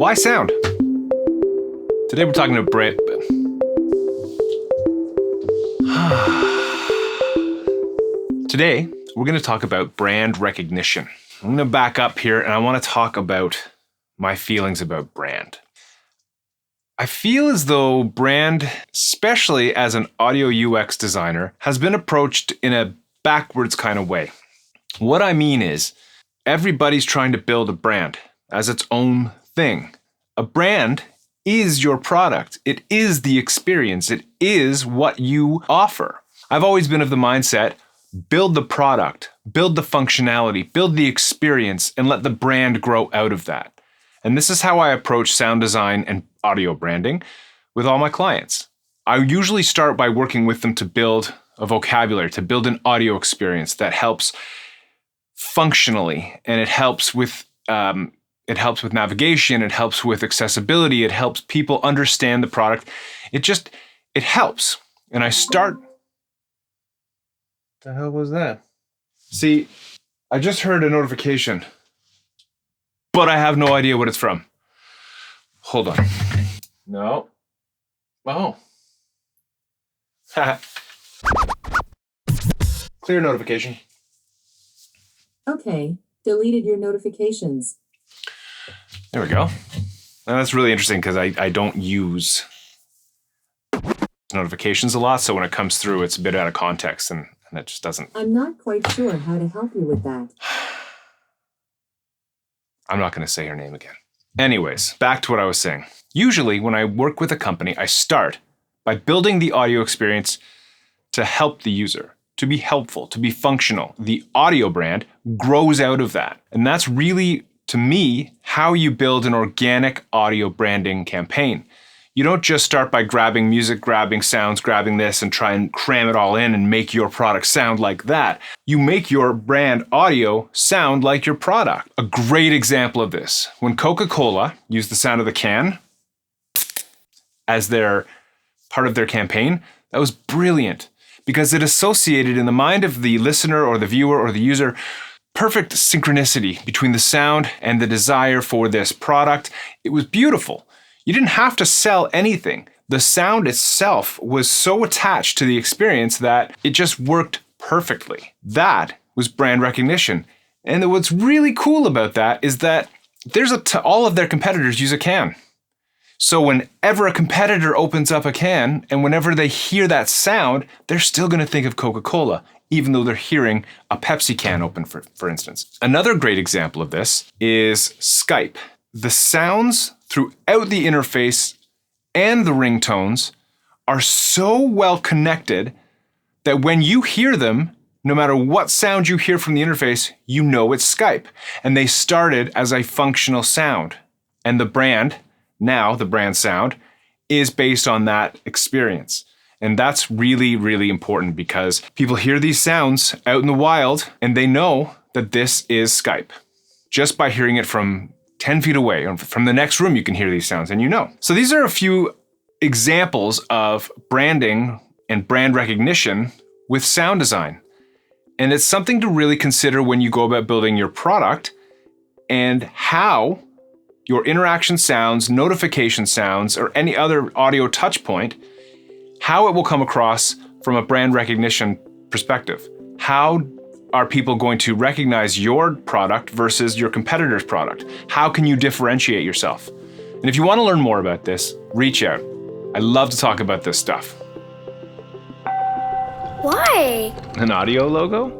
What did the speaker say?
Why sound? Today we're talking about brand. Today we're going to talk about brand recognition. I'm going to back up here and I want to talk about my feelings about brand. I feel as though brand, especially as an audio UX designer, has been approached in a backwards kind of way. What I mean is, everybody's trying to build a brand as its own thing. A brand is your product. It is the experience. It is what you offer. I've always been of the mindset, build the product, build the functionality, build the experience, and let the brand grow out of that. And this is how I approach sound design and audio branding with all my clients. I usually start by working with them to build a vocabulary, to build an audio experience that helps functionally, and it helps with navigation, it helps with accessibility, it helps people understand the product. It helps. And I start. What the hell was that? See, I just heard a notification, but I have no idea what it's from. Hold on. No. Oh. Clear notification. Okay, deleted your notifications. There we go. Now that's really interesting because I don't use notifications a lot, so when it comes through, it's a bit out of context, and it just doesn't. I'm not quite sure how to help you with that. I'm not going to say her name again. Anyways, back to what I was saying. Usually, when I work with a company, I start by building the audio experience to help the user, to be helpful, to be functional. The audio brand grows out of that. And that's really, to me, how you build an organic audio branding campaign. You don't just start by grabbing music, grabbing sounds, grabbing this, and try and cram it all in and make your product sound like that. You make your brand audio sound like your product. A great example of this, when Coca-Cola used the sound of the can as their part of their campaign, that was brilliant because it associated in the mind of the listener or the viewer or the user perfect synchronicity between the sound and the desire for this product. It was beautiful. You didn't have to sell anything. The sound itself was so attached to the experience that it just worked perfectly. That was brand recognition. And what's really cool about that is that all of their competitors use a can. So whenever a competitor opens up a can and whenever they hear that sound, they're still going to think of Coca-Cola, even though they're hearing a Pepsi can open, for instance. Another great example of this is Skype. The sounds throughout the interface and the ringtones are so well connected that when you hear them, no matter what sound you hear from the interface, you know it's Skype. And they started as a functional sound. And the brand sound, is based on that experience. And that's really, really important because people hear these sounds out in the wild and they know that this is Skype. Just by hearing it from 10 feet away, or from the next room, you can hear these sounds and you know. So these are a few examples of branding and brand recognition with sound design. And it's something to really consider when you go about building your product and how your interaction sounds, notification sounds, or any other audio touch point, how it will come across from a brand recognition perspective. How are people going to recognize your product versus your competitor's product? How can you differentiate yourself? And if you want to learn more about this, reach out. I love to talk about this stuff. Why? An audio logo?